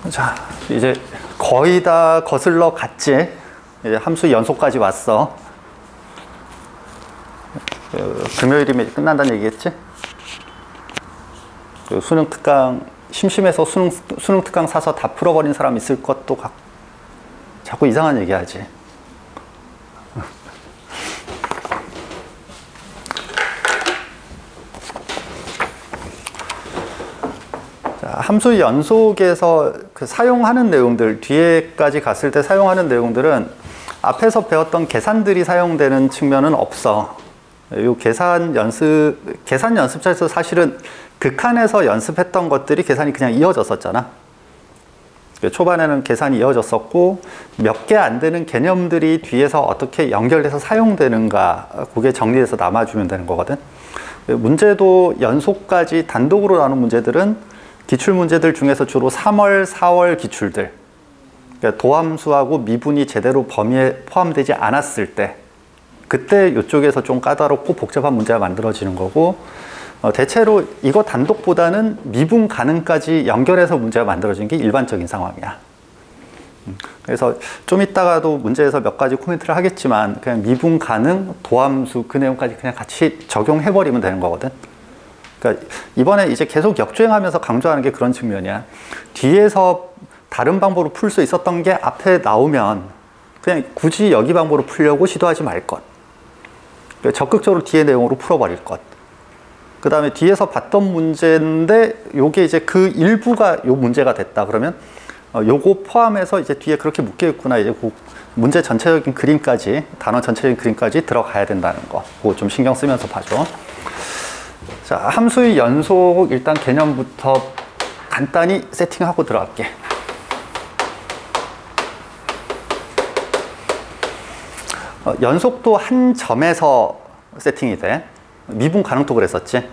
자, 이제 거의 다 거슬러 갔지. 이제 함수 연속까지 왔어. 금요일이면 끝난다는 얘기겠지? 수능 특강, 심심해서 수능 특강 사서 다 풀어버린 사람 있을 것도 같고, 자꾸 이상한 얘기 하지. 함수 연속에서 그 사용하는 내용들, 뒤에까지 갔을 때 사용하는 내용들은 앞에서 배웠던 계산들이 사용되는 측면은 없어. 이 계산 연습자에서 사실은 극한에서 연습했던 것들이 계산이 그냥 이어졌었잖아. 초반에는 계산이 이어졌었고 몇 개 안 되는 개념들이 뒤에서 어떻게 연결돼서 사용되는가, 그게 정리돼서 남아주면 되는 거거든. 문제도 연속까지 단독으로 나눈 문제들은 기출문제들 중에서 주로 3월, 4월 기출들, 그러니까 도함수하고 미분이 제대로 범위에 포함되지 않았을 때, 그때 이쪽에서 좀 까다롭고 복잡한 문제가 만들어지는 거고, 대체로 이거 단독보다는 미분 가능까지 연결해서 문제가 만들어지는 게 일반적인 상황이야. 그래서 좀 이따가도 문제에서 몇 가지 코멘트를 하겠지만 그냥 미분 가능, 도함수 그 내용까지 그냥 같이 적용해버리면 되는 거거든. 그러니까 이번에 이제 계속 역주행하면서 강조하는 게 그런 측면이야. 뒤에서 다른 방법으로 풀 수 있었던 게 앞에 나오면 그냥 굳이 여기 방법으로 풀려고 시도하지 말 것. 그러니까 적극적으로 뒤에 내용으로 풀어버릴 것. 그 다음에 뒤에서 봤던 문제인데 요게 이제 그 일부가 요 문제가 됐다 그러면 요거 포함해서 이제 뒤에 그렇게 묶여있구나, 이제 그 문제 전체적인 그림까지, 단어 전체적인 그림까지 들어가야 된다는 거, 그거 좀 신경 쓰면서 봐줘. 자, 함수의 연속 일단 개념부터 간단히 세팅하고 들어갈게. 연속도 한 점에서 세팅이 돼. 미분 가능도 그랬었지.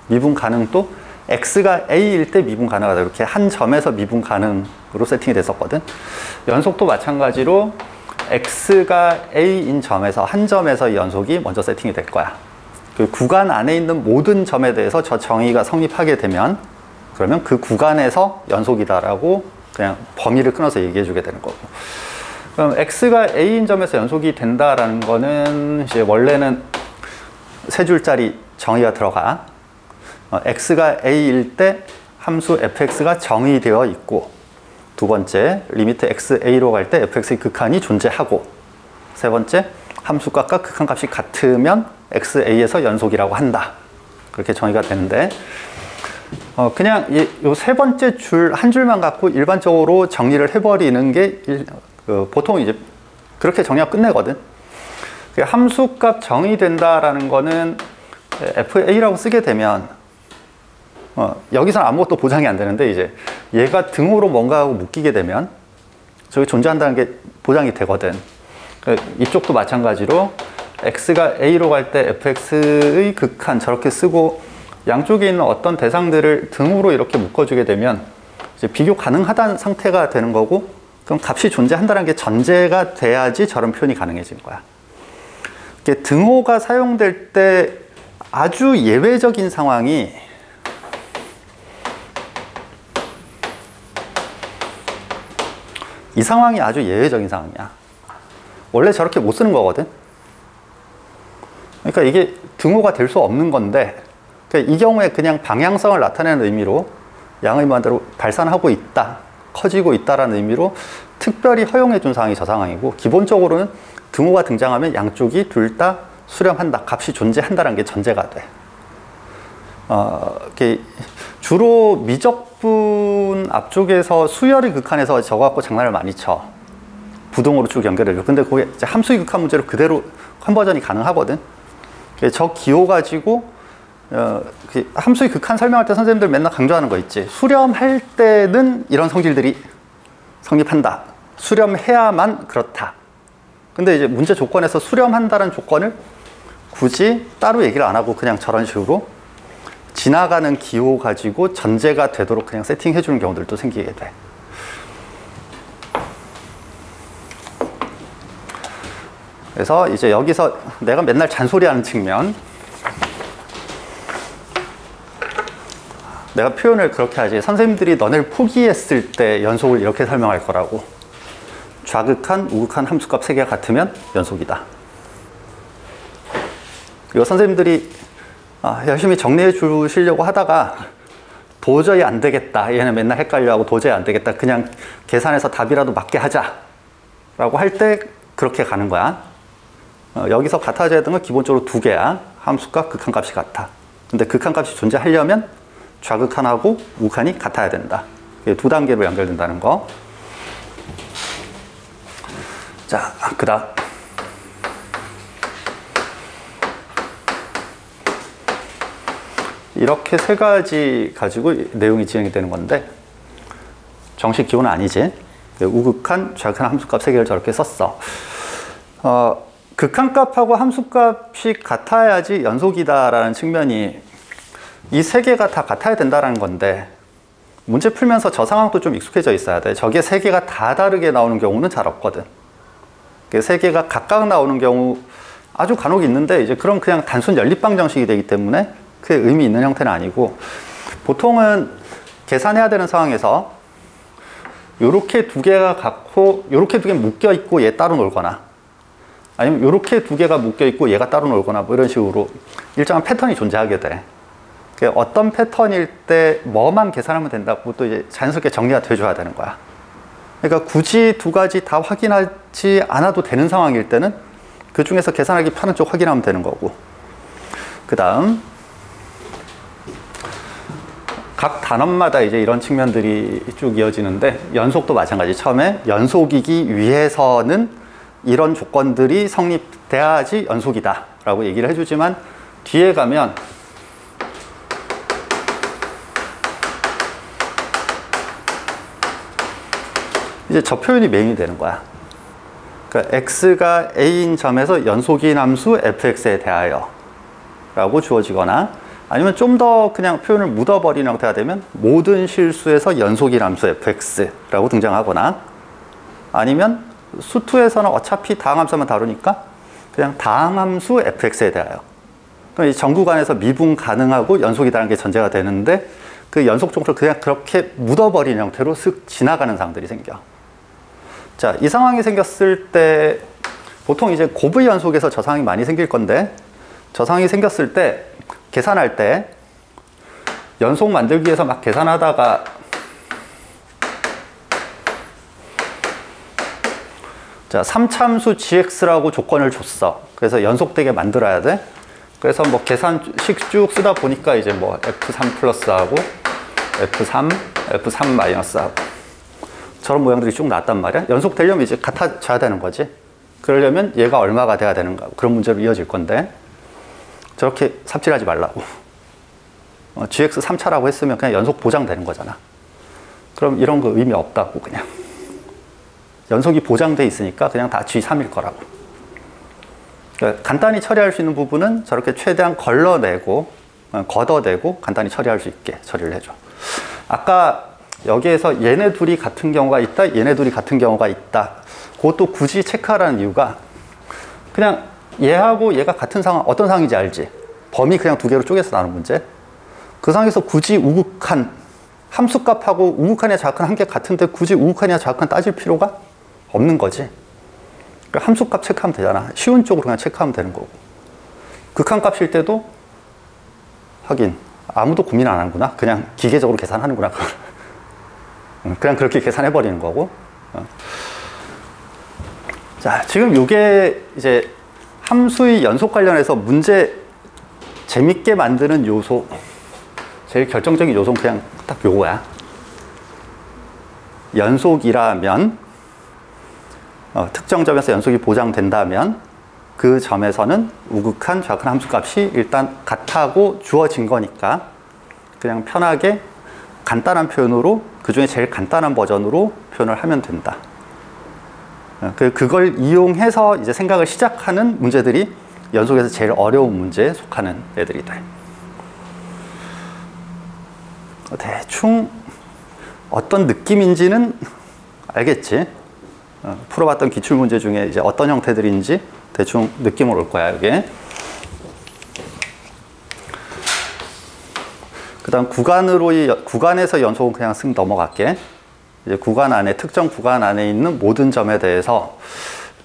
미분 가능도 x가 a일 때 미분 가능하다, 이렇게 한 점에서 미분 가능으로 세팅이 됐었거든. 연속도 마찬가지로 x가 a인 점에서, 한 점에서 연속이 먼저 세팅이 될 거야. 그 구간 안에 있는 모든 점에 대해서 저 정의가 성립하게 되면 그러면 그 구간에서 연속이다라고 그냥 범위를 끊어서 얘기해 주게 되는 거고. 그럼 x가 a인 점에서 연속이 된다라는 거는 이제 원래는 세 줄짜리 정의가 들어가. x가 a일 때 함수 fx가 정의되어 있고, 두 번째 리미트 x a로 갈 때 fx의 극한이 존재하고, 세 번째 함수값과 극한값이 같으면 XA에서 연속이라고 한다. 그렇게 정의가 되는데, 그냥 요 세 번째 줄, 한 줄만 갖고 일반적으로 정리를 해버리는 게 보통 이제 그렇게 정리하고 끝내거든. 함수값 정의된다라는 거는 FA라고 쓰게 되면, 여기서는 아무것도 보장이 안 되는데, 이제 얘가 등호로 뭔가하고 묶이게 되면 저기 존재한다는 게 보장이 되거든. 이쪽도 마찬가지로 x가 a로 갈 때 fx의 극한 저렇게 쓰고 양쪽에 있는 어떤 대상들을 등으로 이렇게 묶어주게 되면 이제 비교 가능하다는 상태가 되는 거고, 그럼 값이 존재한다는 게 전제가 돼야지 저런 표현이 가능해진 거야. 이게 등호가 사용될 때 아주 예외적인 상황이 이 상황이 아주 예외적인 상황이야. 원래 저렇게 못 쓰는 거거든. 그러니까 이게 등호가 될 수 없는 건데, 그러니까 이 경우에 그냥 방향성을 나타내는 의미로 양의 무한대로 발산하고 있다, 커지고 있다라는 의미로 특별히 허용해 준 상황이 저 상황이고, 기본적으로는 등호가 등장하면 양쪽이 둘 다 수렴한다, 값이 존재한다는 게 전제가 돼. 주로 미적분 앞쪽에서 수열의 극한에서 저거 갖고 장난을 많이 쳐. 부등호로 쭉 연결해줘. 근데 그게 이제 함수의 극한 문제로 그대로 컨버전이 가능하거든. 저 기호 가지고 함수의 극한 설명할 때 선생님들 맨날 강조하는 거 있지. 수렴할 때는 이런 성질들이 성립한다. 수렴해야만 그렇다. 근데 이제 문제 조건에서 수렴한다는 조건을 굳이 따로 얘기를 안 하고 그냥 저런 식으로 지나가는 기호 가지고 전제가 되도록 그냥 세팅해 주는 경우들도 생기게 돼. 그래서 이제 여기서 내가 맨날 잔소리하는 측면, 내가 표현을 그렇게 하지. 선생님들이 너네를 포기했을 때 연속을 이렇게 설명할 거라고. 좌극한, 우극한 함수값 3개가 같으면 연속이다. 이거 선생님들이 열심히 정리해 주시려고 하다가 도저히 안 되겠다. 얘는 맨날 헷갈려하고 도저히 안 되겠다. 그냥 계산해서 답이라도 맞게 하자. 라고 할 때 그렇게 가는 거야. 여기서 같아져야 되는 건 기본적으로 2개야. 함수값, 극한값이 같아. 근데 극한값이 존재하려면 좌극한하고 우극한이 같아야 된다. 이게 2단계로 연결된다는 거. 자, 그 다음. 이렇게 3가지 가지고 내용이 진행이 되는 건데 정식 기호는 아니지. 우극한, 좌극한 함수값 3개를 저렇게 썼어. 극한값하고 함수값이 같아야지 연속이다라는 측면이 이 3개가 다 같아야 된다는 건데 문제 풀면서 저 상황도 좀 익숙해져 있어야 돼. 저게 3개가 다 다르게 나오는 경우는 잘 없거든. 3개가 각각 나오는 경우 아주 간혹 있는데 이제 그럼 그냥 단순 연립방 정식이 되기 때문에 그게 의미 있는 형태는 아니고 보통은 계산해야 되는 상황에서 요렇게 2개가 같고 요렇게 2개 묶여 있고 얘 따로 놀거나 아니면 요렇게 2개가 묶여 있고 얘가 따로 놀거나 뭐 이런 식으로 일정한 패턴이 존재하게 돼. 어떤 패턴일 때 뭐만 계산하면 된다고 또 이제 자연스럽게 정리가 돼줘야 되는 거야. 그러니까 굳이 2가지 다 확인하지 않아도 되는 상황일 때는 그 중에서 계산하기 편한 쪽 확인하면 되는 거고. 그 다음 각 단원마다 이제 이런 측면들이 쭉 이어지는데 연속도 마찬가지. 처음에 연속이기 위해서는 이런 조건들이 성립돼야지 연속이다 라고 얘기를 해주지만 뒤에 가면 이제 저 표현이 메인이 되는 거야. 그러니까 x가 a인 점에서 연속인 함수 fx에 대하여 라고 주어지거나 아니면 좀 더 그냥 표현을 묻어버리는 형태가 되면 모든 실수에서 연속인 함수 fx라고 등장하거나 아니면 수투에서는 어차피 다항함수만 다루니까 그냥 다항함수 fx에 대하여. 그럼 이 전구간에서 미분 가능하고 연속이라는 게 전제가 되는데 그 연속 종수를 그냥 그렇게 묻어버리는 형태로 쓱 지나가는 상황들이 생겨. 자, 이 상황이 생겼을 때 보통 이제 곱의 연속에서 저 상황이 많이 생길 건데 저 상황이 생겼을 때 계산할 때 연속 만들기 위해서 막 계산하다가 자, 3참수 gx라고 조건을 줬어. 그래서 연속되게 만들어야 돼. 그래서 뭐 계산식 쭉 쓰다 보니까 이제 뭐 f3 플러스하고 f3 마이너스하고 저런 모양들이 쭉 나왔단 말이야. 연속되려면 이제 같아져야 되는 거지. 그러려면 얘가 얼마가 돼야 되는가. 그런 문제로 이어질 건데 저렇게 삽질하지 말라고. gx 3차라고 했으면 그냥 연속 보장되는 거잖아. 그럼 이런 거 의미 없다고 그냥. 연속이 보장돼 있으니까 그냥 다 g3일 거라고. 그러니까 간단히 처리할 수 있는 부분은 저렇게 최대한 걸러내고 걷어내고 간단히 처리할 수 있게 처리를 해줘. 아까 여기에서 얘네 둘이 같은 경우가 있다, 얘네 둘이 같은 경우가 있다. 그것도 굳이 체크하라는 이유가 그냥 얘하고 얘가 같은 상황, 어떤 상황인지 알지? 범위 그냥 2개로 쪼개서 나눈 문제. 그 상황에서 굳이 우극한, 함수값하고 우극한이나 좌극한 한 개 같은데 굳이 우극한이나 좌극한 따질 필요가 없는 거지. 그러니까 함수값 체크하면 되잖아. 쉬운 쪽으로 그냥 체크하면 되는 거고. 극한값일 때도 하긴 아무도 고민 안 하는구나. 그냥 기계적으로 계산하는구나. 그냥 그렇게 계산해버리는 거고. 자, 지금 이게 이제 함수의 연속 관련해서 문제 재밌게 만드는 요소, 제일 결정적인 요소는 그냥 딱 요거야. 연속이라면 특정 점에서 연속이 보장된다면 그 점에서는 우극한, 좌극한 함수값이 일단 같다고 주어진 거니까 그냥 편하게 간단한 표현으로 그 중에 제일 간단한 버전으로 표현을 하면 된다. 그걸 이용해서 이제 생각을 시작하는 문제들이 연속에서 제일 어려운 문제에 속하는 애들이다. 대충 어떤 느낌인지는 알겠지? 풀어봤던 기출문제 중에 이제 어떤 형태들인지 대충 느낌으로 올 거야, 이게. 그 다음 구간에서 연속은 그냥 쓱 넘어갈게. 이제 구간 안에, 특정 구간 안에 있는 모든 점에 대해서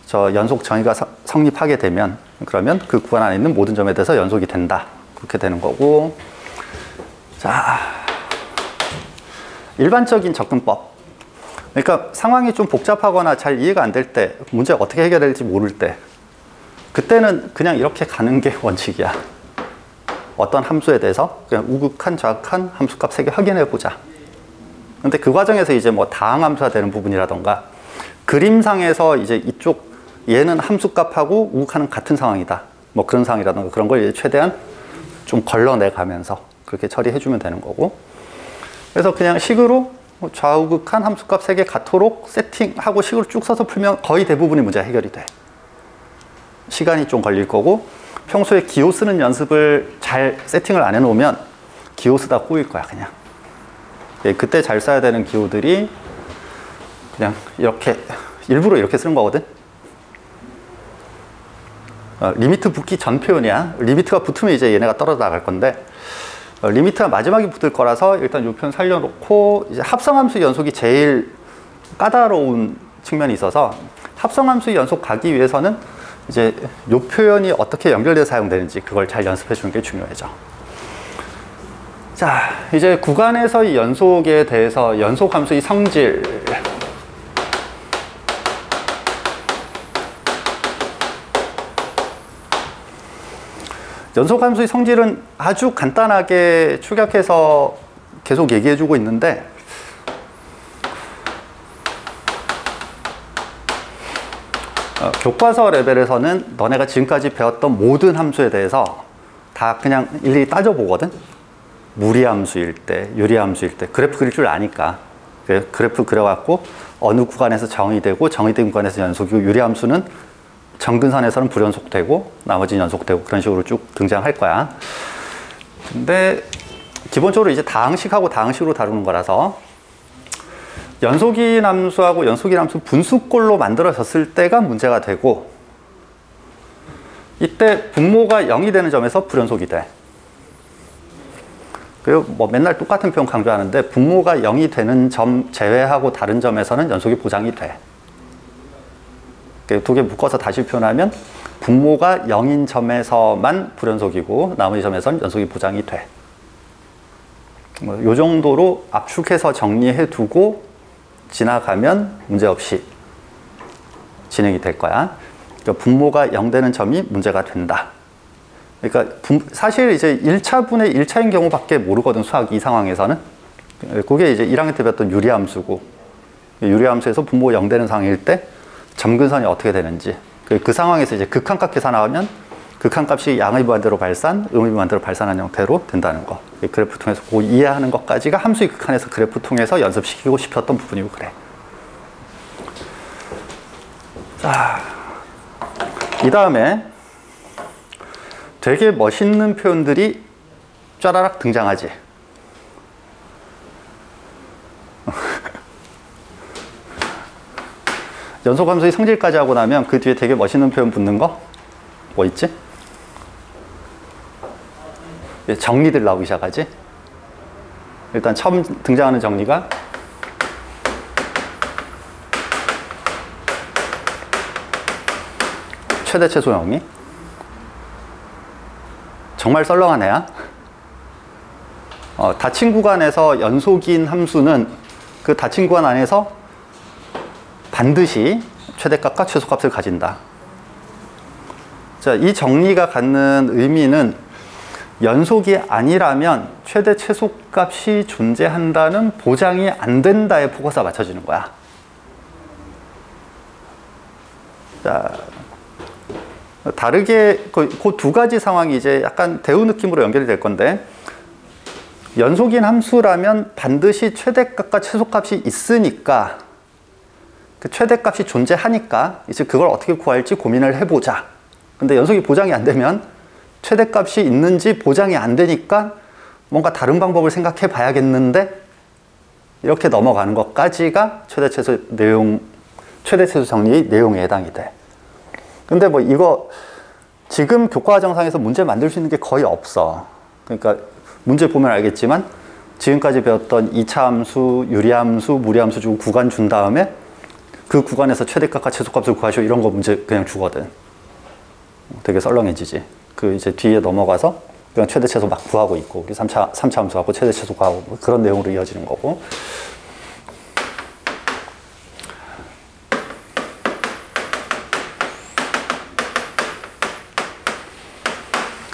저 연속 정의가 성립하게 되면, 그러면 그 구간 안에 있는 모든 점에 대해서 연속이 된다. 그렇게 되는 거고. 자, 일반적인 접근법. 그러니까 상황이 좀 복잡하거나 잘 이해가 안 될 때, 문제가 어떻게 해결될지 모를 때, 그때는 그냥 이렇게 가는 게 원칙이야. 어떤 함수에 대해서 그냥 우극한, 좌극한 함수값 3개 확인해 보자. 근데 그 과정에서 이제 뭐 다항함수가 되는 부분이라던가, 그림상에서 이제 이쪽 얘는 함수값하고 우극하는 같은 상황이다. 뭐 그런 상황이라던가, 그런 걸 이제 최대한 좀 걸러내 가면서 그렇게 처리해 주면 되는 거고. 그래서 그냥 식으로 좌우극한 함수값 3개 같도록 세팅하고 식으로 쭉 써서 풀면 거의 대부분의 문제가 해결이 돼. 시간이 좀 걸릴 거고, 평소에 기호 쓰는 연습을 잘 세팅을 안 해놓으면 기호 쓰다 꼬일 거야, 그냥. 그때 잘 써야 되는 기호들이 그냥 이렇게, 일부러 이렇게 쓰는 거거든. 리미트 붙기 전 표현이야. 리미트가 붙으면 이제 얘네가 떨어져 나갈 건데, 리미트가 마지막에 붙을 거라서 일단 이 표현 살려놓고, 이제 합성함수 연속이 제일 까다로운 측면이 있어서, 합성함수 연속 가기 위해서는 이제 이 표현이 어떻게 연결돼서 사용되는지 그걸 잘 연습해 주는 게 중요해져. 자, 이제 구간에서의 연속에 대해서 연속함수의 성질. 연속함수의 성질은 아주 간단하게 축약해서 계속 얘기해 주고 있는데, 교과서 레벨에서는 너네가 지금까지 배웠던 모든 함수에 대해서 다 그냥 일일이 따져보거든. 무리함수일 때, 유리함수일 때, 그래프 그릴 줄 아니까. 그래프 그려갖고 어느 구간에서 정의되고, 정의된 구간에서 연속이고, 유리함수는 정근선에서는 불연속되고 나머지는 연속되고, 그런 식으로 쭉 등장할 거야. 근데 기본적으로 이제 다항식하고 다항식으로 다루는 거라서, 연속인 함수하고 연속인 함수 분수꼴로 만들어졌을 때가 문제가 되고, 이때 분모가 0이 되는 점에서 불연속이 돼. 그리고 뭐 맨날 똑같은 표현 강조하는데, 분모가 0이 되는 점 제외하고 다른 점에서는 연속이 보장이 돼. 두 개 묶어서 다시 표현하면, 분모가 0인 점에서만 불연속이고 나머지 점에서는 연속이 보장이 돼. 이 정도로 압축해서 정리해 두고 지나가면 문제없이 진행이 될 거야. 그러니까 분모가 0 되는 점이 문제가 된다. 그러니까 사실 이제 1차분의 1차인 경우밖에 모르거든, 수학이. 이 상황에서는. 그게 이제 1학년 때 배웠던 유리함수고, 유리함수에서 분모가 0 되는 상황일 때 점근선이 어떻게 되는지, 그 상황에서 이제 극한값 계산하면 극한값이 양의 무한대로 발산, 음의 무한대로 발산한 형태로 된다는 거. 그래프 통해서 그거 이해하는 것까지가 함수의 극한에서 그래프 통해서 연습시키고 싶었던 부분이고 그래. 자, 이 다음에 되게 멋있는 표현들이 쫘라락 등장하지. 연속함수의 성질까지 하고 나면 그 뒤에 되게 멋있는 표현 붙는 거 뭐 있지? 정리들 나오기 시작하지. 일단 처음 등장하는 정리가 최대 최소 정리. 정말 썰렁한 애야. 닫힌 구간에서 연속인 함수는 그 닫힌 구간 안에서 반드시 최대값과 최소값을 가진다. 자, 이 정리가 갖는 의미는 연속이 아니라면 최대 최소값이 존재한다는 보장이 안 된다에 포커스가 맞춰지는 거야. 자, 다르게 그 두 가지 상황이 이제 약간 대우 느낌으로 연결이 될 건데, 연속인 함수라면 반드시 최대값과 최소값이 있으니까, 그 최대값이 존재하니까 이제 그걸 어떻게 구할지 고민을 해보자. 근데 연속이 보장이 안 되면 최대값이 있는지 보장이 안 되니까 뭔가 다른 방법을 생각해 봐야겠는데, 이렇게 넘어가는 것까지가 최대 최소 정리의 내용에 해당이 돼. 근데 뭐 이거 지금 교과과정상에서 문제 만들 수 있는 게 거의 없어. 그러니까 문제 보면 알겠지만 지금까지 배웠던 2차 함수, 유리함수, 무리함수 주고 구간 준 다음에 그 구간에서 최대값과 최소값을 구하시오 이런 거 문제 그냥 주거든. 되게 썰렁해지지. 그 이제 뒤에 넘어가서 그냥 최대 최소 막 구하고 있고 우리 3차 함수하고 최대 최소 구하고 뭐 그런 내용으로 이어지는 거고.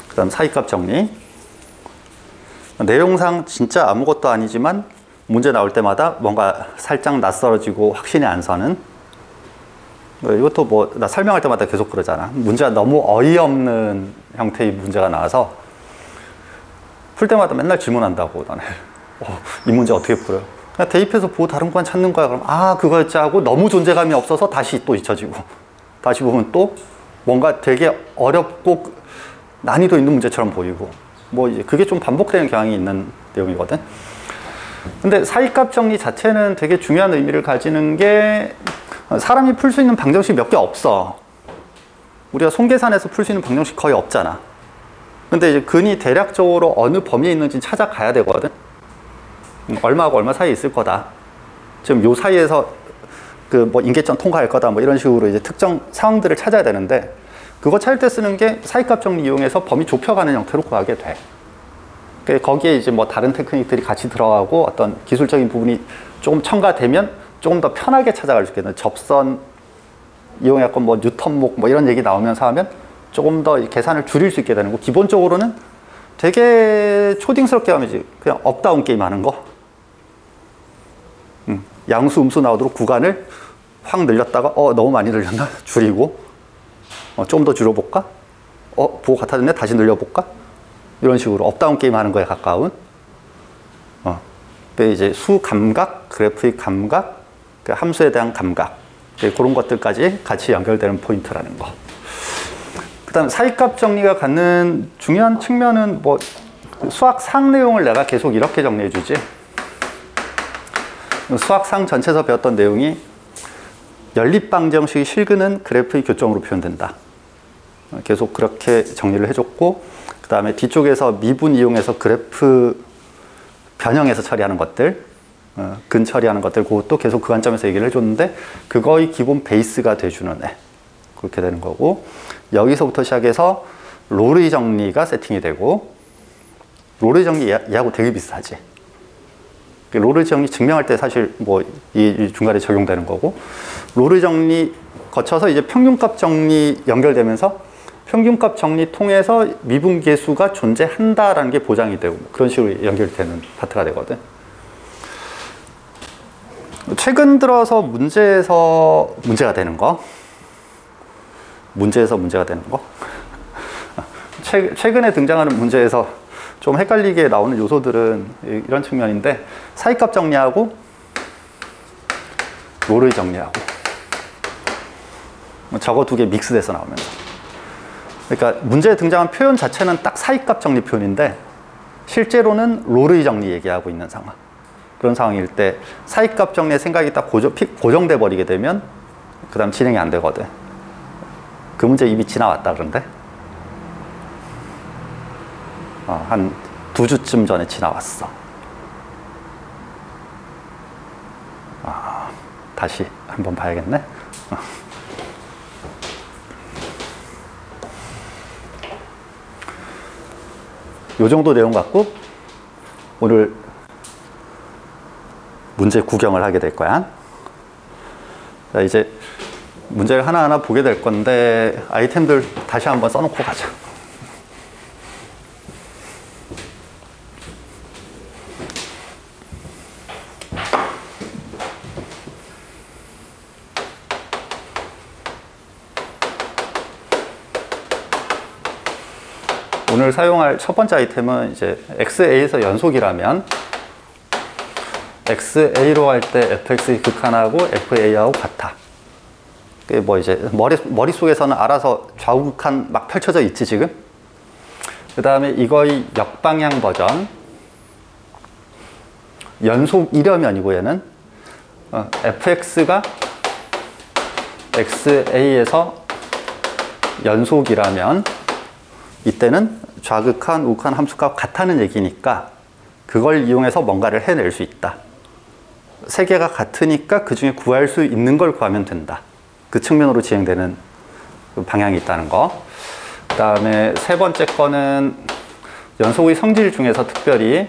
그 다음 사이값 정리. 내용상 진짜 아무것도 아니지만 문제 나올 때마다 뭔가 살짝 낯설어지고 확신이 안 서는, 이것도 뭐 나 설명할 때마다 계속 그러잖아. 문제가 너무 어이없는 형태의 문제가 나와서 풀 때마다 맨날 질문한다고. 너네 이 문제 어떻게 풀어요? 그냥 대입해서 보고 다른 구간 찾는 거야. 그럼 아 그거였지 하고 너무 존재감이 없어서 다시 또 잊혀지고 다시 보면 또 뭔가 되게 어렵고 난이도 있는 문제처럼 보이고 뭐 이제 그게 좀 반복되는 경향이 있는 내용이거든. 근데 사이값 정리 자체는 되게 중요한 의미를 가지는 게 사람이 풀 수 있는 방정식 몇 개 없어. 우리가 손계산에서 풀 수 있는 방정식 거의 없잖아. 근데 이제 근이 대략적으로 어느 범위에 있는지 찾아가야 되거든. 얼마하고 얼마 사이에 있을 거다. 지금 요 사이에서 그 뭐 인계점 통과할 거다. 뭐 이런 식으로 이제 특정 상황들을 찾아야 되는데 그거 찾을 때 쓰는 게 사이값 정리 이용해서 범위 좁혀가는 형태로 구하게 돼. 거기에 이제 뭐 다른 테크닉들이 같이 들어가고 어떤 기술적인 부분이 조금 첨가되면 조금 더 편하게 찾아갈 수 있겠는 접선 이용해갖고 뭐 뉴턴목 뭐 이런 얘기 나오면서 하면 조금 더 계산을 줄일 수 있게 되는 거. 기본적으로는 되게 초딩스럽게 하면 이제 그냥 업다운 게임 하는 거. 양수 음수 나오도록 구간을 확 늘렸다가 너무 많이 늘렸나? 줄이고 좀 더 줄여볼까? 보고 같아졌네? 다시 늘려볼까? 이런 식으로 업다운 게임 하는 거에 가까운. 이제 수 감각, 그래프의 감각, 그 함수에 대한 감각, 그런 것들까지 같이 연결되는 포인트라는 거. 그 다음 사이값 정리가 갖는 중요한 측면은 뭐 수학상 내용을 내가 계속 이렇게 정리해 주지. 수학상 전체에서 배웠던 내용이 연립방정식의 실근은 그래프의 교점으로 표현된다. 계속 그렇게 정리를 해줬고, 그 다음에 뒤쪽에서 미분 이용해서 그래프 변형해서 처리하는 것들, 근 처리하는 것들, 그것도 계속 그 관점에서 얘기를 해줬는데 그거의 기본 베이스가 돼주는 애. 그렇게 되는 거고, 여기서부터 시작해서 로르이 정리가 세팅이 되고, 로르이 정리 얘하고 되게 비슷하지. 로르이 정리 증명할 때 사실 뭐 이 중간에 적용되는 거고, 로르이 정리 거쳐서 이제 평균값 정리 연결되면서 평균값 정리 통해서 미분계수가 존재한다라는 게 보장이 되고 그런 식으로 연결되는 파트가 되거든. 최근 들어서 문제에서 문제가 되는 거, 문제에서 문제가 되는 거, 최근에 등장하는 문제에서 좀 헷갈리게 나오는 요소들은 이런 측면인데, 사이값 정리하고 로르이 정리하고 저거 두 개 믹스돼서 나오면서, 그러니까 문제에 등장한 표현 자체는 딱 사이값 정리 표현인데 실제로는 로르이 정리 얘기하고 있는 상황. 그런 상황일 때 사이값 정리의 생각이 딱 고정돼 버리게 되면 그 다음 진행이 안 되거든. 그 문제 이미 지나왔다 그런데 한 2주쯤 전에 지나왔어. 다시 한번 봐야겠네. 요 정도 내용 갖고 오늘 문제 구경을 하게 될 거야. 자, 이제 문제를 하나하나 보게 될 건데 아이템들 다시 한번 써놓고 가자. 오늘 사용할 첫 번째 아이템은 이제 XA에서 연속이라면 XA로 할 때 fx의 극한하고 FA하고 같아. 그게 뭐 이제 머릿속에서는 알아서 좌우 극한 막 펼쳐져 있지 지금. 그 다음에 이거의 역방향 버전, 연속이려면이고 얘는 fx가 XA에서 연속이라면 이때는 좌극한, 우극한 함수값 같다는 얘기니까 그걸 이용해서 뭔가를 해낼 수 있다. 세 개가 같으니까 그 중에 구할 수 있는 걸 구하면 된다. 그 측면으로 진행되는 방향이 있다는 거. 그 다음에 세 번째 거는 연속의 성질 중에서 특별히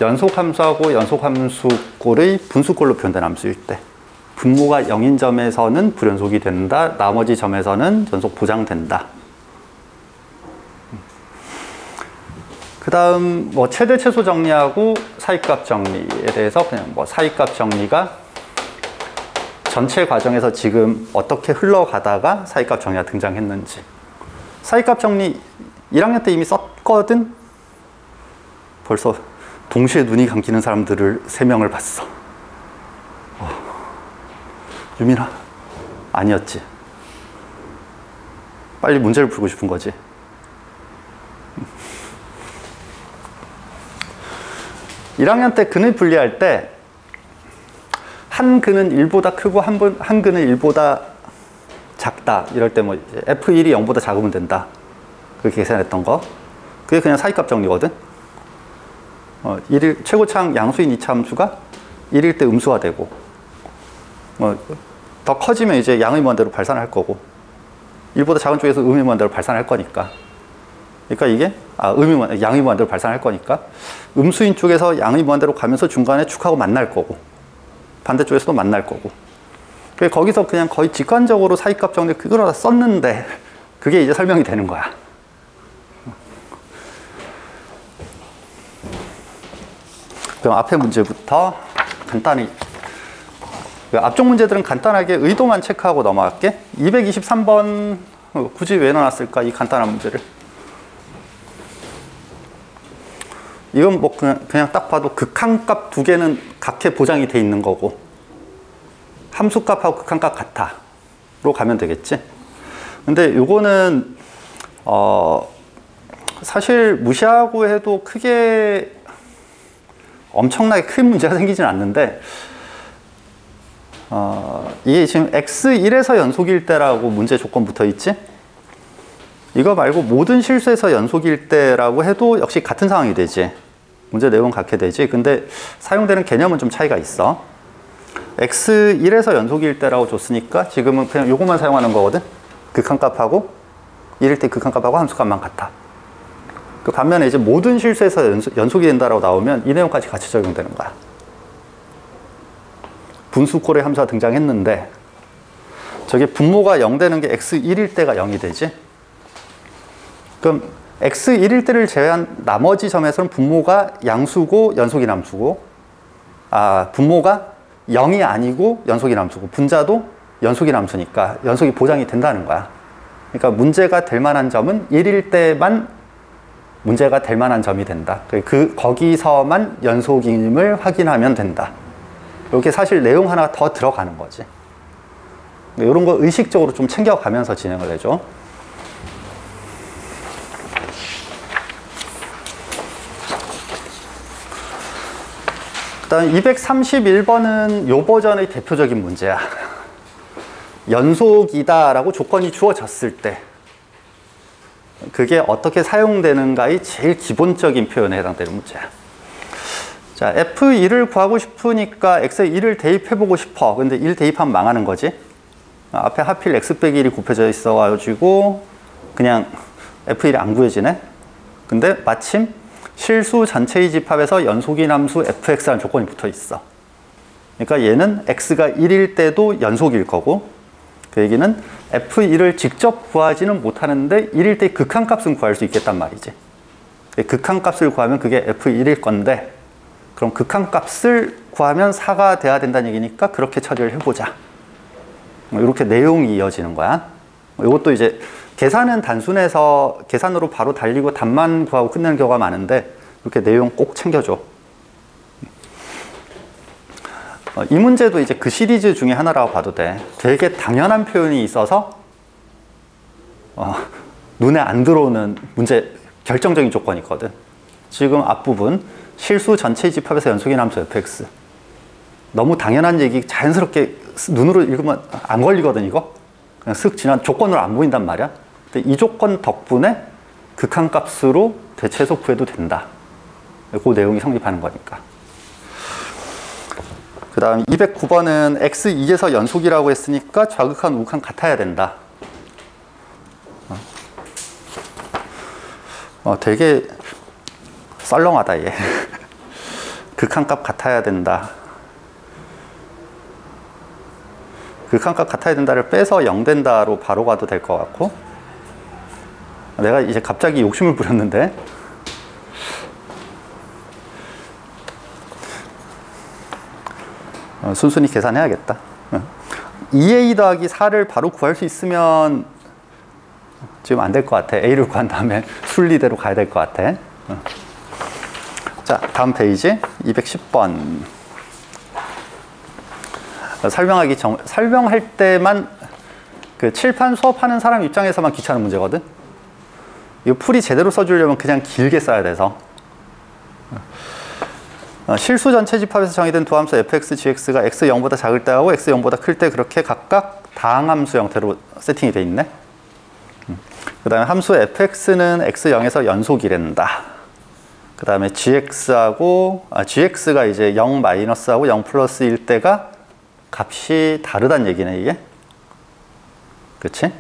연속함수하고 연속함수꼴의 분수꼴로 표현된 함수일 때 분모가 0인 점에서는 불연속이 된다. 나머지 점에서는 연속 보장된다. 그 다음 뭐 최대 최소 정리하고 사이값 정리에 대해서 그냥 뭐 사이값 정리가 전체 과정에서 지금 어떻게 흘러가다가 사이값 정리가 등장했는지. 사이값 정리 1학년 때 이미 썼거든. 벌써 동시에 눈이 감기는 사람들을 3명을 봤어. 유민아, 아니었지. 빨리 문제를 풀고 싶은 거지. 1학년 때 근을 분리할 때 한 근은 1보다 크고 한 근은 1보다 작다. 이럴 때 뭐 F1이 0보다 작으면 된다. 그렇게 계산했던 거. 그게 그냥 사이값 정리거든. 최고차항 양수인 이차 함수가 1일 때 음수가 되고 더 커지면 이제 양의 무한대로 발산할 거고 1보다 작은 쪽에서 음의 무한대로 발산할 거니까. 그러니까 이게 양의 무한대로 발산할 거니까 음수인 쪽에서 양의 무한대로 가면서 중간에 축하고 만날 거고 반대쪽에서도 만날 거고. 거기서 그냥 거의 직관적으로 사이값 정리를 그걸 다 썼는데 그게 이제 설명이 되는 거야. 그럼 앞에 문제부터 간단히 앞쪽 문제들은 간단하게 의도만 체크하고 넘어갈게. 223번 굳이 왜 넣어놨을까? 이 간단한 문제를. 이건 뭐 그냥 딱 봐도 극한값 두 개는 각해 보장이 돼 있는 거고 함수값하고 극한값 같아로 가면 되겠지. 근데 요거는 사실 무시하고 해도 크게 엄청나게 큰 문제가 생기진 않는데 이게 지금 x1에서 연속일 때라고 문제 조건 붙어 있지? 이거 말고 모든 실수에서 연속일 때라고 해도 역시 같은 상황이 되지. 문제 내용은 같게 되지. 근데 사용되는 개념은 좀 차이가 있어. x1에서 연속일 때라고 줬으니까 지금은 그냥 요것만 사용하는 거거든. 극한값하고 1일 때 극한값하고 함수값만 같아. 그 반면에 이제 모든 실수에서 연속이 된다라고 나오면 이 내용까지 같이 적용되는 거야. 분수꼴의 함수가 등장했는데 저게 분모가 0 되는 게 x1일 때가 0이 되지. 그럼 x1일 때를 제외한 나머지 점에서는 분모가 양수고 연속인 함수고 분모가 0이 아니고 연속인 함수고 분자도 연속인 함수니까 연속이 보장이 된다는 거야. 그러니까 문제가 될 만한 점은 1일 때만 문제가 될 만한 점이 된다. 거기서만 연속임을 확인하면 된다. 이렇게 사실 내용 하나 더 들어가는 거지. 이런 거 의식적으로 좀 챙겨가면서 진행을 해줘. 그 다음 231번은 요 버전의 대표적인 문제야. 연속이다라고 조건이 주어졌을 때 그게 어떻게 사용되는가의 제일 기본적인 표현에 해당되는 문제야. 자, F1을 구하고 싶으니까 X에 1을 대입해보고 싶어. 근데 1 대입하면 망하는 거지. 앞에 하필 X 빼기 1이 곱해져 있어가지고 그냥 F1이 안 구해지네. 근데 마침 실수 전체의 집합에서 연속인 함수 fx라는 조건이 붙어 있어. 그러니까 얘는 x가 1일 때도 연속일 거고 그 얘기는 f1을 직접 구하지는 못하는데 1일 때 극한값은 구할 수 있겠단 말이지. 극한값을 구하면 그게 f1일 건데 그럼 극한값을 구하면 4가 돼야 된다는 얘기니까 그렇게 처리를 해보자. 이렇게 내용이 이어지는 거야. 이것도 이제 계산은 단순해서 계산으로 바로 달리고 답만 구하고 끝내는 경우가 많은데 이렇게 내용 꼭 챙겨줘. 이 문제도 이제 그 시리즈 중에 하나라고 봐도 돼. 되게 당연한 표현이 있어서 눈에 안 들어오는 문제 결정적인 조건이 있거든. 지금 앞부분 실수 전체 집합에서 연속인 함수 fx. 너무 당연한 얘기 자연스럽게 눈으로 읽으면 안 걸리거든 이거. 그냥 슥 지난 조건으로 안 보인단 말이야. 근데 이 조건 덕분에 극한값으로 대체해서 구해도 된다. 그 내용이 성립하는 거니까. 그 다음 209번은 x2에서 연속이라고 했으니까 좌극한 우극한 같아야 된다. 되게 썰렁하다 얘. 극한값 같아야 된다. 극한값 같아야 된다를 빼서 0 된다로 바로 가도 될 것 같고, 내가 이제 갑자기 욕심을 부렸는데 순순히 계산해야겠다. 2a 더하기 4를 바로 구할 수 있으면 지금 안 될 것 같아. a를 구한 다음에 순리대로 가야 될 것 같아. 자, 다음 페이지 210번. 설명할 때만 그 칠판 수업하는 사람 입장에서만 귀찮은 문제거든. 이거 풀이 제대로 써주려면 그냥 길게 써야 돼서. 실수 전체 집합에서 정의된 두 함수 fx, gx가 x 0보다 작을 때하고 x 0보다 클 때 그렇게 각각 다항함수 형태로 세팅이 돼 있네. 그 다음에 함수 fx는 x 0에서 연속이란다. 그 다음에 gx가 이제 0 마이너스하고 0 플러스일 때가 값이 다르단 얘기네, 이게. 그치?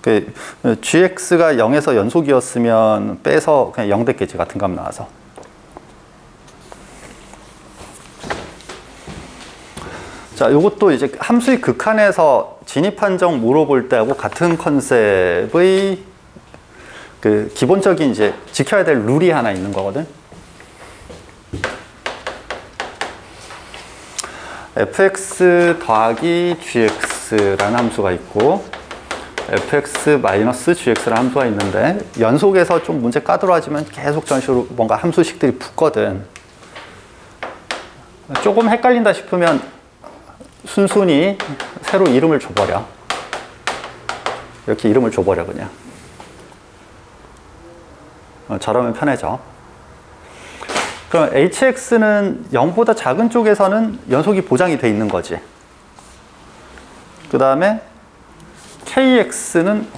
그 gx가 0에서 연속이었으면 빼서 그냥 0 됐겠지, 같은 값 나와서. 자, 요것도 이제 함수의 극한에서 진입 판정 물어볼 때하고 같은 컨셉의 그 기본적인 이제 지켜야 될 룰이 하나 있는 거거든. fx 더하기 gx라는 함수가 있고 fx 마이너스 gx라는 함수가 있는데, 연속에서 좀 문제 까다로워지면 계속 저런 식으로 뭔가 함수식들이 붙거든. 조금 헷갈린다 싶으면 순순히 새로 이름을 줘버려. 이렇게 이름을 줘버려, 그냥. 저러면 편해져. 그럼 hx는 0보다 작은 쪽에서는 연속이 보장이 돼 있는 거지. 그 다음에 kx는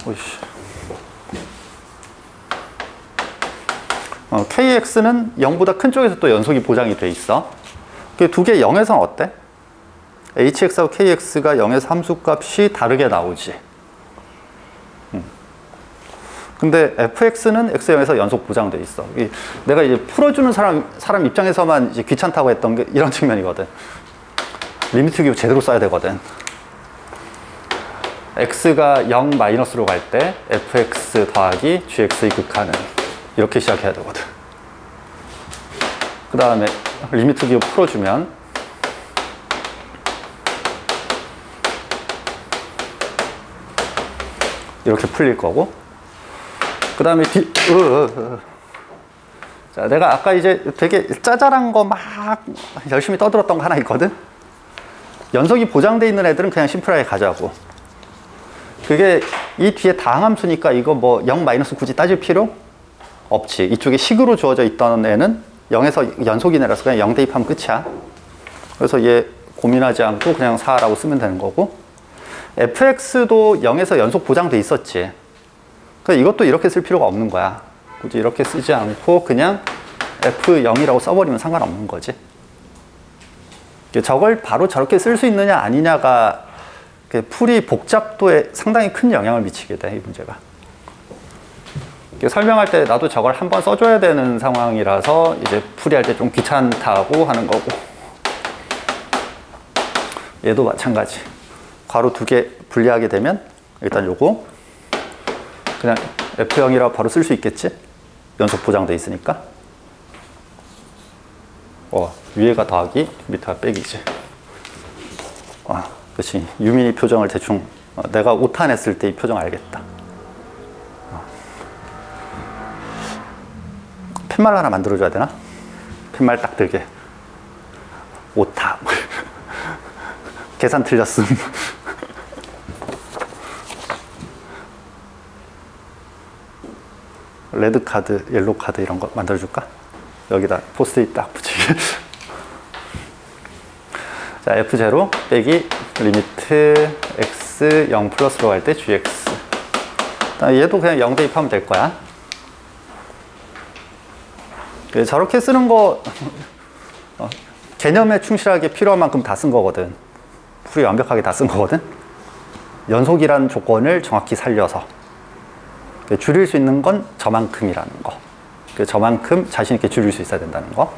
kx는 0보다 큰 쪽에서 또 연속이 보장이 돼 있어. 그 두 개 0에서는 어때? hx하고 kx가 0에서 함수값이 다르게 나오지. 근데 fx는 x0에서 연속 보장돼 있어. 내가 이제 풀어주는 사람 입장에서만 이제 귀찮다고 했던 게 이런 측면이거든. 리미트 기호 제대로 써야 되거든. x가 0 마이너스로 갈 때 fx 더하기 gx의 극한은 이렇게 시작해야 되거든. 그 다음에 리미트 기호 풀어주면 이렇게 풀릴 거고, 그 다음에 자, 내가 아까 이제 되게 짜잘한 거 막 열심히 떠들었던 거 하나 있거든. 연속이 보장돼 있는 애들은 그냥 심플하게 가자고. 그게 이 뒤에 다항함수니까 이거 뭐 0 마이너스 굳이 따질 필요 없지. 이쪽에 식으로 주어져 있던 애는 0에서 연속인 애라서 그냥 0 대입하면 끝이야. 그래서 얘 고민하지 않고 그냥 4라고 쓰면 되는 거고, fx도 0에서 연속 보장돼 있었지. 그러니까 이것도 이렇게 쓸 필요가 없는 거야. 굳이 이렇게 쓰지 않고 그냥 f0이라고 써버리면 상관없는 거지. 저걸 바로 저렇게 쓸 수 있느냐 아니냐가 풀이 복잡도에 상당히 큰 영향을 미치게 돼, 이 문제가. 설명할 때 나도 저걸 한번 써줘야 되는 상황이라서 이제 풀이할 때 좀 귀찮다고 하는 거고, 얘도 마찬가지. 괄호 두 개 분리하게 되면 일단 요거 그냥 f0이라고 바로 쓸 수 있겠지? 연속 보장돼 있으니까. 위에가 더하기, 밑에가 빼기지. 그렇지. 유민이 표정을 대충 내가 오탄 했을 때 이 표정 알겠다. 팻말 하나 만들어줘야 되나? 팻말 딱 들게. 오타. 계산 틀렸음. 레드 카드, 옐로우 카드 이런 거 만들어줄까? 여기다 포스트잇 딱 붙이게. 자, f0 빼기 리미트 x 0 플러스로 갈 때 gx. 얘도 그냥 0 대입하면 될 거야. 저렇게 쓰는 거 개념에 충실하게 필요한 만큼 다 쓴 거거든. 풀이 완벽하게 다 쓴 거거든. 연속이라는 조건을 정확히 살려서 줄일 수 있는 건 저만큼이라는 거. 저만큼 자신 있게 줄일 수 있어야 된다는 거.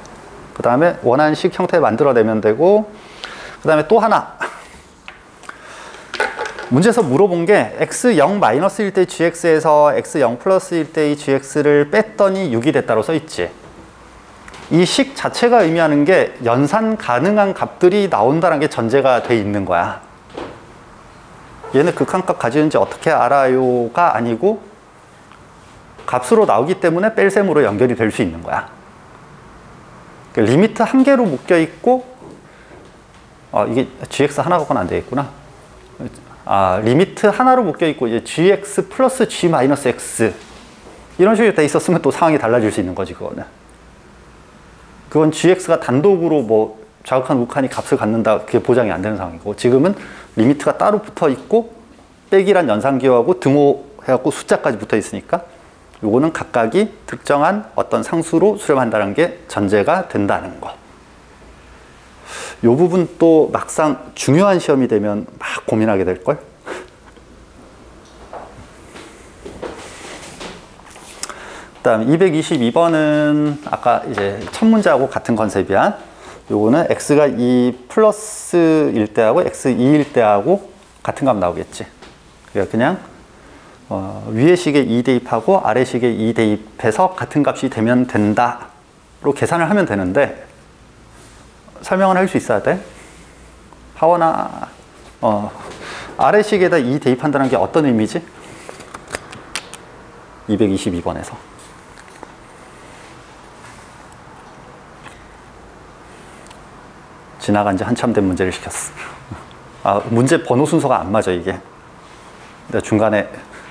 그 다음에 원하는 식 형태 만들어내면 되고, 그 다음에 또 하나 문제에서 물어본 게 x0-1일 때 gx에서 x0 플러스일 때의 gx를 뺐더니 6이 됐다고 써 있지. 이 식 자체가 의미하는 게 연산 가능한 값들이 나온다는 게 전제가 돼 있는 거야. 얘는 극한값 가지는지 어떻게 알아요가 아니고 값으로 나오기 때문에 뺄셈으로 연결이 될 수 있는 거야. 리미트 한 개로 묶여 있고, 이게 gx 하나가고는 안 되겠구나. 리미트 하나로 묶여 있고 이제 gx 플러스 g 마이너스 x 이런 식으로 돼 있었으면 또 상황이 달라질 수 있는 거지. 그건 gx가 단독으로 뭐 좌극한 우극한이 값을 갖는다, 그게 보장이 안 되는 상황이고, 지금은 리미트가 따로 붙어 있고 빼기란 연산기호하고 등호 해갖고 숫자까지 붙어 있으니까 요거는 각각이 특정한 어떤 상수로 수렴한다는 게 전제가 된다는 거. 요 부분 또 막상 중요한 시험이 되면 막 고민하게 될걸? 그 다음 222번은 아까 이제 첫 문제하고 같은 컨셉이야. 요거는 x가 2 플러스일 때하고 x 2일 때하고 같은 값 나오겠지. 그러니까 그냥 위의 식에 2 대입하고 아래 식에 2 대입해서 같은 값이 되면 된다로 계산을 하면 되는데, 설명을 할 수 있어야 돼. 하원아, 아래 식에다 2 대입한다는 게 어떤 의미지? 222번에서. 지나간 지 한참 된 문제를 시켰어. 문제 번호 순서가 안 맞아, 이게. 내가 중간에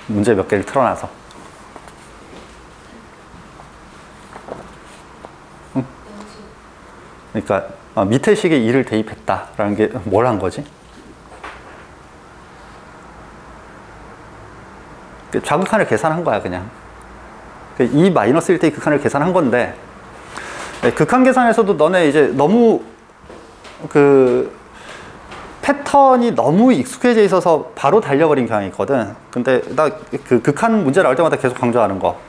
문제 몇 개를 틀어놔서. 응? 그러니까 밑에 식에 2를 대입했다라는 게 뭘 한 거지? 좌극한을 계산한 거야, 그냥. 2 마이너스 1대의 극한을 계산한 건데, 극한 계산에서도 너네 이제 너무 패턴이 너무 익숙해져 있어서 바로 달려버린 경향이 있거든. 근데 나 극한 문제 나올 때마다 계속 강조하는 거,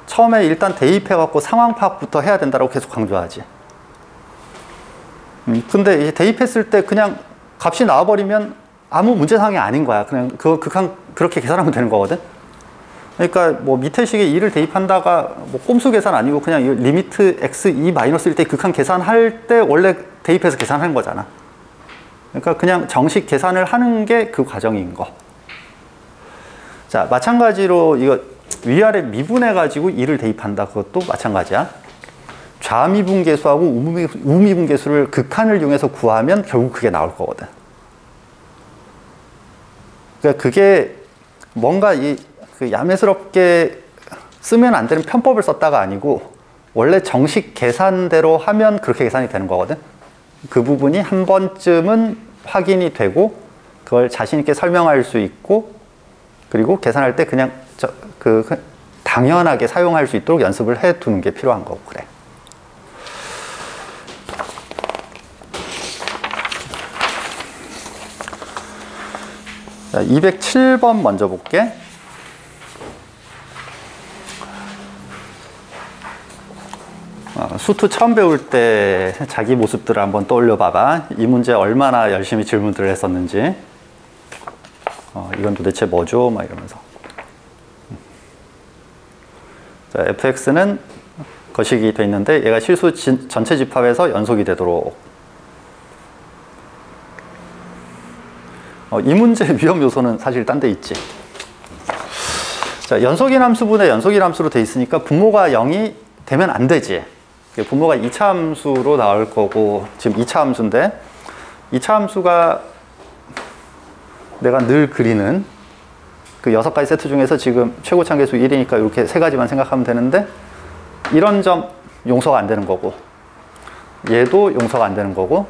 처음에 일단 대입해갖고 상황 파악부터 해야 된다고 계속 강조하지. 근데 이제 대입했을 때 그냥 값이 나와버리면 아무 문제사항이 아닌 거야. 그냥 극한 그렇게 계산하면 되는 거거든. 그러니까 뭐 밑에 식에 2를 대입한다가 뭐 꼼수 계산 아니고 그냥 리미트 x 2 마이너스일 때 극한 계산할 때 원래 대입해서 계산하는 거잖아. 그러니까 그냥 정식 계산을 하는 게 그 과정인 거. 자, 마찬가지로 이거 위아래 미분해가지고 2를 대입한다. 그것도 마찬가지야. 좌미분계수하고 우미분계수를 극한을 이용해서 구하면 결국 그게 나올 거거든. 그러니까 그게 뭔가 야매스럽게 쓰면 안 되는 편법을 썼다가 아니고 원래 정식 계산대로 하면 그렇게 계산이 되는 거거든. 그 부분이 한 번쯤은 확인이 되고 그걸 자신 있게 설명할 수 있고, 그리고 계산할 때 그냥 당연하게 사용할 수 있도록 연습을 해 두는 게 필요한 거고 그래. 자, 207번 먼저 볼게. 수투 처음 배울 때 자기 모습들을 한번 떠올려 봐봐. 이 문제 얼마나 열심히 질문들을 했었는지. 이건 도대체 뭐죠? 막 이러면서. 자, fx는 거식이 돼 있는데 얘가 실수 전체 집합에서 연속이 되도록. 이 문제 위험 요소는 사실 딴 데 있지. 자, 연속인 함수분의 연속인 함수로 돼 있으니까 분모가 0이 되면 안 되지. 분모가 2차 함수로 나올 거고, 지금 2차 함수인데 2차 함수가 내가 늘 그리는 그 6가지 세트 중에서 지금 최고 참계수 1이니까 이렇게 3가지만 생각하면 되는데, 이런 점 용서가 안 되는 거고 얘도 용서가 안 되는 거고,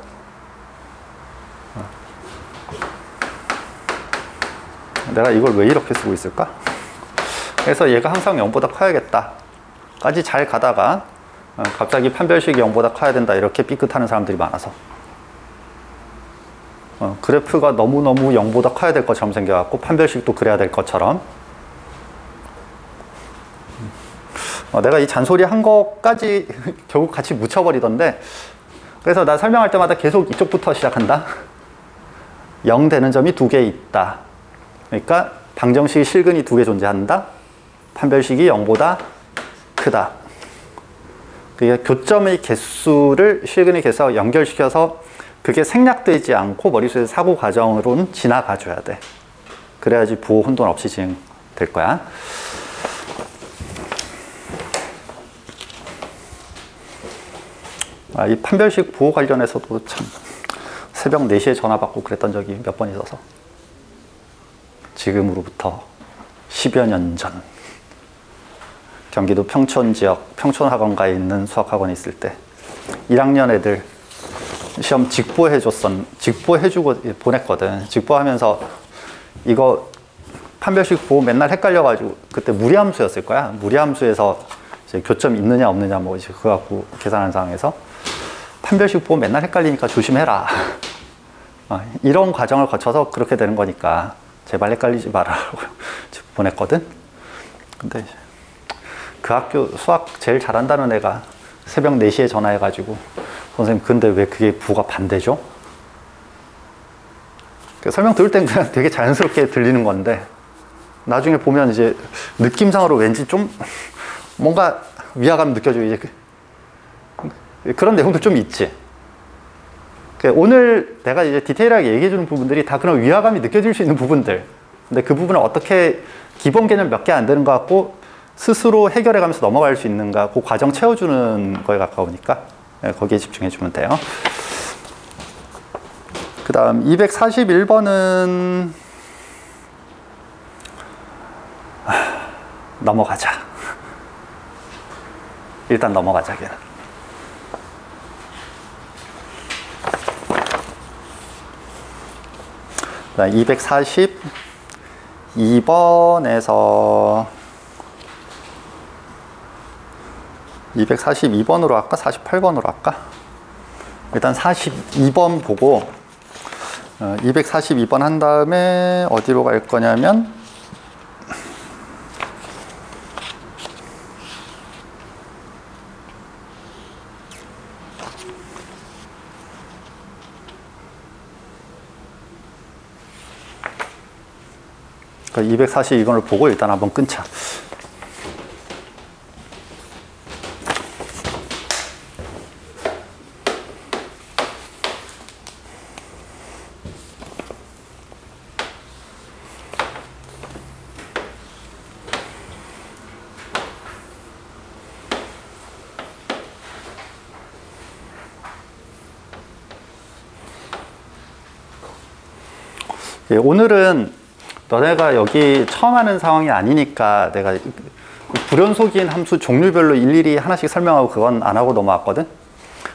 내가 이걸 왜 이렇게 쓰고 있을까? 그래서 얘가 항상 0보다 커야겠다 까지 잘 가다가 갑자기 판별식이 0보다 커야 된다 이렇게 삐끗하는 사람들이 많아서 그래프가 너무너무 0보다 커야 될 것처럼 생겨갖고 판별식도 그래야 될 것처럼 내가 이 잔소리 한 것까지 결국 같이 묻혀버리던데 그래서 나 설명할 때마다 계속 이쪽부터 시작한다. 0 되는 점이 2개 있다. 그러니까 방정식이 실근이 2개 존재한다. 판별식이 0보다 크다. 그게 교점의 개수를 실근의 개수와 연결시켜서 그게 생략되지 않고 머릿속에 사고 과정으로는 지나가 줘야 돼. 그래야지 부호 혼돈 없이 진행될 거야. 이 판별식 부호 관련해서도 참 새벽 4시에 전화 받고 그랬던 적이 몇 번 있어서 지금으로부터 10여 년 전 경기도 평촌 지역 평촌학원가에 있는 수학학원에 있을 때 1학년 애들 시험 직보해주고 보냈거든. 직보하면서 이거 판별식 부호 맨날 헷갈려가지고 그때 무리함수였을 거야. 무리함수에서 이제 교점 있느냐 없느냐 뭐 이제 그거 갖고 계산하는 상황에서 판별식 부호 맨날 헷갈리니까 조심해라. 이런 과정을 거쳐서 그렇게 되는 거니까 제발 헷갈리지 말아라고 보냈거든. 근데 그 학교 수학 제일 잘한다는 애가 새벽 4시에 전화해가지고 선생님 근데 왜 그게 부호가 반대죠? 설명 들을 땐 그냥 되게 자연스럽게 들리는 건데 나중에 보면 이제 느낌상으로 왠지 좀 뭔가 위화감 느껴지고 이제 그런 내용도 좀 있지. 오늘 내가 이제 디테일하게 얘기해주는 부분들이 다 그런 위화감이 느껴질 수 있는 부분들. 근데 그 부분을 어떻게 기본 개념 몇 개 안 되는 것 같고 스스로 해결해가면서 넘어갈 수 있는가 그 과정 채워주는 거에 가까우니까 거기에 집중해주면 돼요. 그 다음 241번은 넘어가자. 일단 넘어가자 걔는. 242번에서 242번으로 할까? 48번으로 할까? 일단 42번 보고 242번 한 다음에 어디로 갈 거냐면 그러니까 242번을 보고 일단 한번 끊자. 오늘은 너네가 여기 처음 하는 상황이 아니니까 내가 불연속인 함수 종류별로 일일이 하나씩 설명하고 그건 안 하고 넘어왔거든.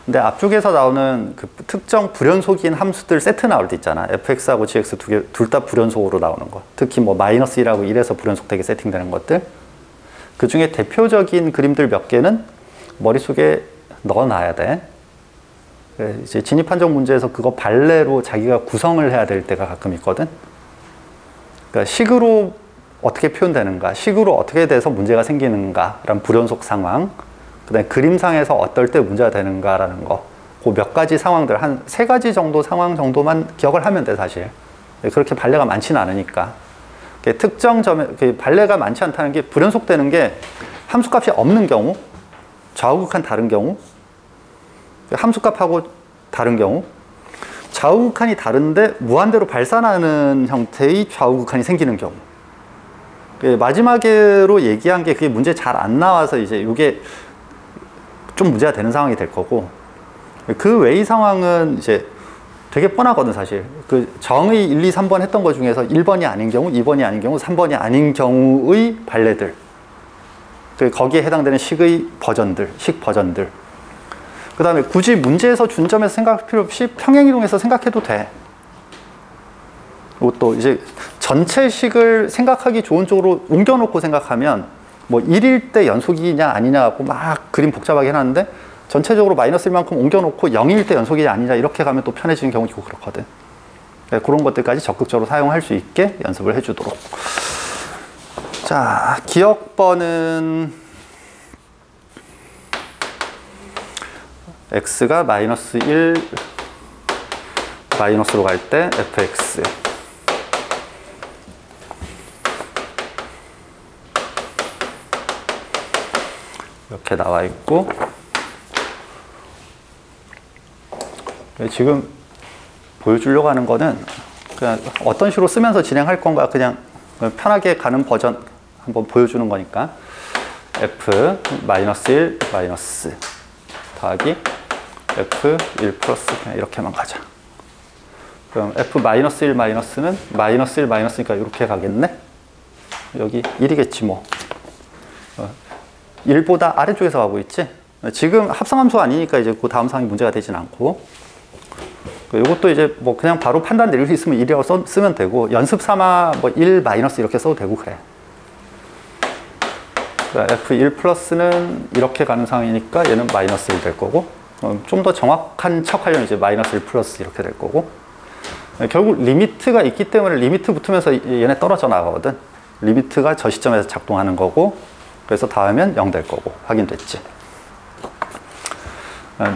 근데 앞쪽에서 나오는 그 특정 불연속인 함수들 세트 나올 때 있잖아. fx하고 gx 둘 다 불연속으로 나오는 거. 특히 뭐 마이너스 1하고 1에서 불연속되게 세팅되는 것들. 그 중에 대표적인 그림들 몇 개는 머릿속에 넣어놔야 돼. 이제 진입 판정 문제에서 그거 발레로 자기가 구성을 해야 될 때가 가끔 있거든. 그러니까 식으로 어떻게 표현되는가, 식으로 어떻게 돼서 문제가 생기는가라는 불연속 상황, 그다음에 그림상에서 어떨 때 문제가 되는가라는 거, 그 몇 가지 상황들, 한 3가지 정도 상황 정도만 기억을 하면 돼, 사실. 그렇게 발레가 많지는 않으니까. 특정 점에, 발레가 많지 않다는 게 불연속되는 게 함수값이 없는 경우, 좌우극한 다른 경우, 함수값하고 다른 경우, 좌우극한이 다른데 무한대로 발산하는 형태의 좌우극한이 생기는 경우. 마지막으로 얘기한 게 그게 문제 잘 안 나와서 이제 이게 좀 문제가 되는 상황이 될 거고, 그 외의 상황은 이제 되게 뻔하거든, 사실. 그 정의 1, 2, 3번 했던 것 중에서 1번이 아닌 경우, 2번이 아닌 경우, 3번이 아닌 경우의 발레들. 거기에 해당되는 식의 버전들, 식 버전들. 그 다음에 굳이 문제에서 준점에서 생각할 필요 없이 평행이동에서 생각해도 돼. 그리고 또 이제 전체식을 생각하기 좋은 쪽으로 옮겨놓고 생각하면 뭐 1일 때 연속이냐 아니냐고 막 그림 복잡하게 해놨는데 전체적으로 마이너스 1만큼 옮겨놓고 0일 때 연속이냐 아니냐 이렇게 가면 또 편해지는 경우도 있고 그렇거든. 그런 것들까지 적극적으로 사용할 수 있게 연습을 해주도록. 자, 기억번은 x가 마이너스 1 마이너스로 갈 때 fx 이렇게 나와 있고, 지금 보여주려고 하는 거는 그냥 어떤 식으로 쓰면서 진행할 건가 그냥 편하게 가는 버전 한번 보여주는 거니까 f 마이너스 1 마이너스 더하기 f 1 플러스 그냥 이렇게만 가자. 그럼 f 마이너스 1 마이너스는 마이너스 1 마이너스니까 이렇게 가겠네. 여기 1이겠지 뭐. 1보다 아래쪽에서 가고 있지. 지금 합성함수가 아니니까 이제 그 다음 상황이 문제가 되진 않고, 이것도 이제 뭐 그냥 바로 판단 내릴 수 있으면 1이라고 쓰면 되고, 연습 삼아 뭐 1 마이너스 이렇게 써도 되고 그래. f1 플러스는 이렇게 가는 상황이니까 얘는 마이너스 1 될 거고, 좀 더 정확한 척 하려면 이제 마이너스 1 플러스 이렇게 될 거고, 결국 리미트가 있기 때문에 리미트 붙으면서 얘네 떨어져 나가거든. 리미트가 저 시점에서 작동하는 거고, 그래서 닿으면 0 될 거고 확인됐지.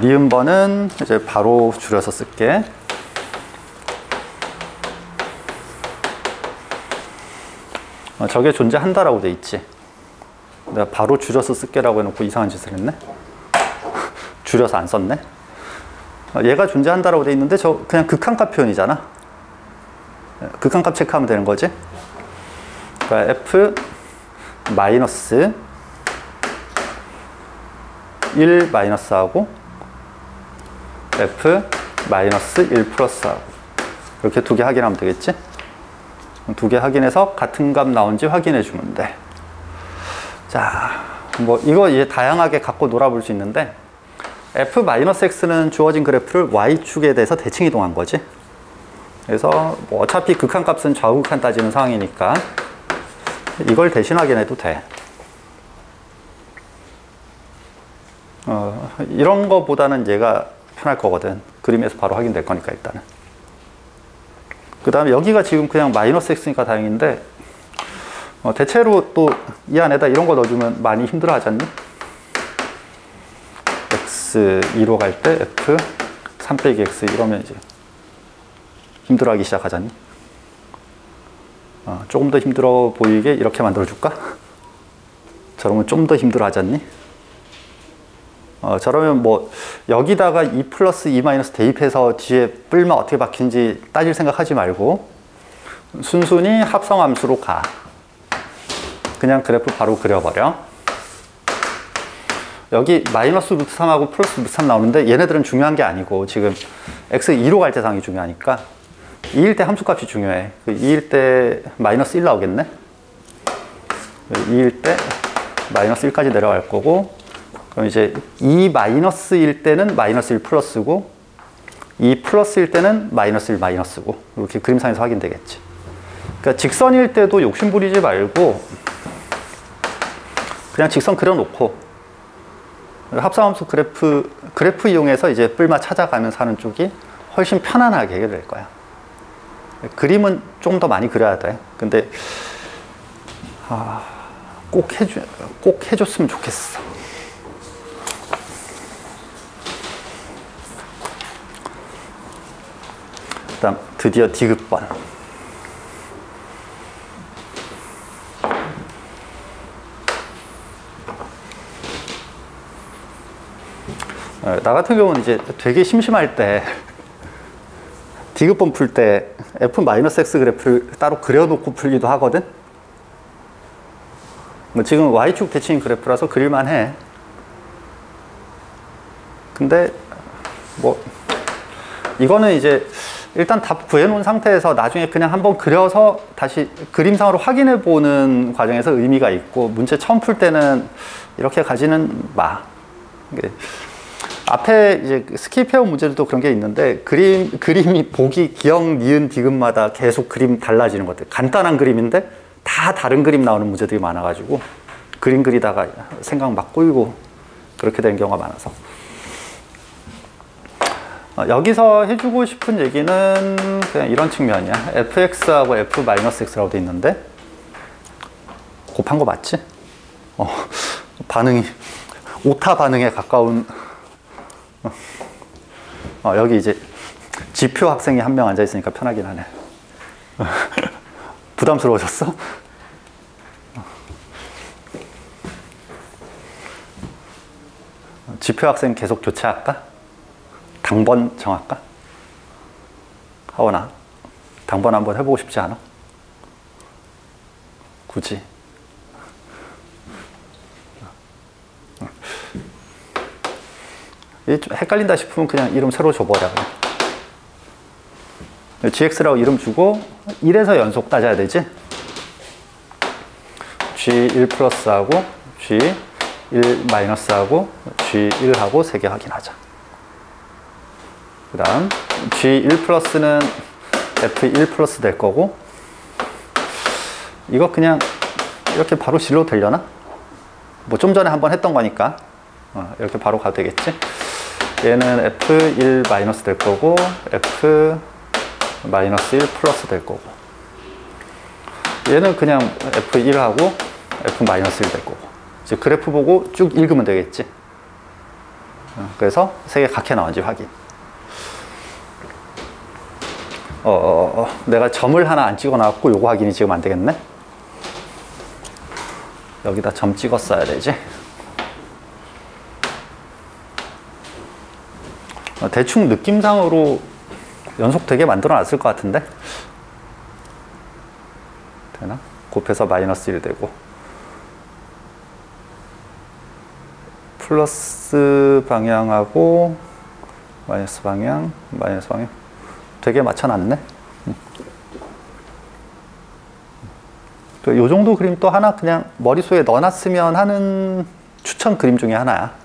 니은번은 이제 바로 줄여서 쓸게. 저게 존재한다라고 돼 있지. 내가 바로 줄여서 쓸게라고 해놓고 이상한 짓을 했네. 줄여서 안 썼네. 얘가 존재한다라고 돼 있는데 저 그냥 극한값 표현이잖아. 극한값 체크하면 되는 거지. 그러니까 f 마이너스 1 마이너스하고 f 마이너스 1 플러스하고 이렇게 두 개 확인하면 되겠지? 두 개 확인해서 같은 값 나온지 확인해 주면 돼. 자, 뭐 이거 이제 다양하게 갖고 놀아볼 수 있는데, f 마이너스 x는 주어진 그래프를 y축에 대해서 대칭 이동한 거지. 그래서 뭐 어차피 극한값은 좌우극한 따지는 상황이니까 이걸 대신 확인해도 돼. 이런 거보다는 얘가 편할 거거든. 그림에서 바로 확인될 거니까 일단은. 그 다음에 여기가 지금 그냥 마이너스 x니까 다행인데, 대체로 또 이 안에다 이런 거 넣어주면 많이 힘들어 하지 않니? x 2로 갈 때 f 3 빼기 x 이러면 이제 힘들어 하기 시작하잖니? 조금 더 힘들어 보이게 이렇게 만들어줄까? 저러면 좀 더 힘들어 하지 않니? 저러면 뭐 여기다가 2 플러스 2 마이너스 대입해서 뒤에 뿔만 어떻게 박힌지 따질 생각하지 말고 순순히 합성함수로 가. 그냥 그래프 바로 그려버려. 여기 마이너스 루트 3하고 플러스 루트 3 나오는데 얘네들은 중요한 게 아니고 지금 x 2로 갈 때 상황이 중요하니까 2일 때 함수값이 중요해. 2일 때 마이너스 1 나오겠네. 2일 때 마이너스 1까지 내려갈 거고, 그럼 이제 2 마이너스일 때는 마이너스 1 플러스고 2 플러스일 때는 마이너스 1 마이너스고 이렇게 그림상에서 확인되겠지. 그러니까 직선일 때도 욕심 부리지 말고 그냥 직선 그려놓고 합성함수 그래프 이용해서 이제 뿔마 찾아가면서 하는 쪽이 훨씬 편안하게 해결될 거야. 그림은 좀 더 많이 그려야 돼. 근데 꼭 해줬으면 좋겠어. 그다음 드디어 디귿번. 나 같은 경우는 이제 되게 심심할 때 디귿번 풀 때 f-x 그래프를 따로 그려놓고 풀기도 하거든. 지금 y축 대칭 그래프라서 그릴만 해. 근데 뭐 이거는 이제 일단 답 구해놓은 상태에서 나중에 그냥 한번 그려서 다시 그림상으로 확인해 보는 과정에서 의미가 있고, 문제 처음 풀 때는 이렇게 가지는 마. 앞에 이제 스킵해온 문제들도 그런 게 있는데 그림이 보기 기억, 니은, 디귿마다 계속 그림 달라지는 것들. 간단한 그림인데 다 다른 그림 나오는 문제들이 많아가지고 그림 그리다가 생각 막 꼬이고 그렇게 되는 경우가 많아서 여기서 해주고 싶은 얘기는 그냥 이런 측면이야. fx하고 f-x라고 돼 있는데 곱한 거 맞지? 반응이 오타 반응에 가까운 여기 이제 지표 학생이 한 명 앉아 있으니까 편하긴 하네. 부담스러워졌어? 지표 학생 계속 교체할까? 당번 정할까? 하원아, 당번 한번 해보고 싶지 않아? 굳이? 좀 헷갈린다 싶으면 그냥 이름 새로 줘버려. gx라고 이름 주고 1에서 연속 따져야 되지? g1 플러스하고 g1 마이너스하고 g1하고 3개 확인하자. 그 다음 g1 플러스는 f1 플러스 될 거고 이거 그냥 이렇게 바로 실로 되려나? 뭐 좀 전에 한번 했던 거니까 이렇게 바로 가도 되겠지? 얘는 f1 마이너스 될 거고 f 마이너스 1 플러스 될 거고 얘는 그냥 f1하고 f 마이너스 1 될 거고 이제 그래프 보고 쭉 읽으면 되겠지. 그래서 3개 각해 나온지 확인. 내가 점을 하나 안 찍어 놨고 요거 확인이 지금 안 되겠네. 여기다 점 찍었어야 되지. 대충 느낌상으로 연속되게 만들어 놨을 것 같은데 되나? 곱해서 마이너스 1 되고 플러스 방향하고 마이너스 방향 되게 맞춰놨네. 요 정도 그림 또 하나 그냥 머릿속에 넣어놨으면 하는 추천 그림 중에 하나야.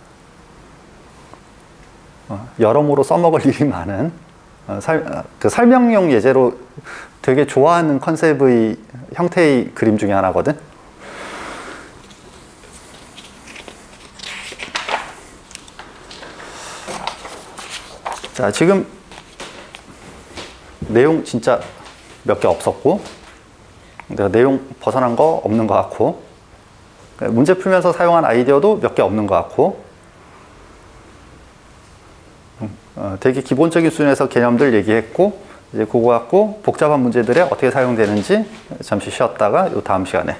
여러모로 써먹을 일이 많은 그 설명용 예제로 되게 좋아하는 컨셉의 형태의 그림 중에 하나거든. 자, 지금 내용 진짜 몇 개 없었고 내가 내용 벗어난 거 없는 것 같고 문제 풀면서 사용한 아이디어도 몇 개 없는 것 같고 되게 기본적인 수준에서 개념들 얘기했고 이제 그거 갖고 복잡한 문제들에 어떻게 사용되는지 잠시 쉬었다가 이 다음 시간에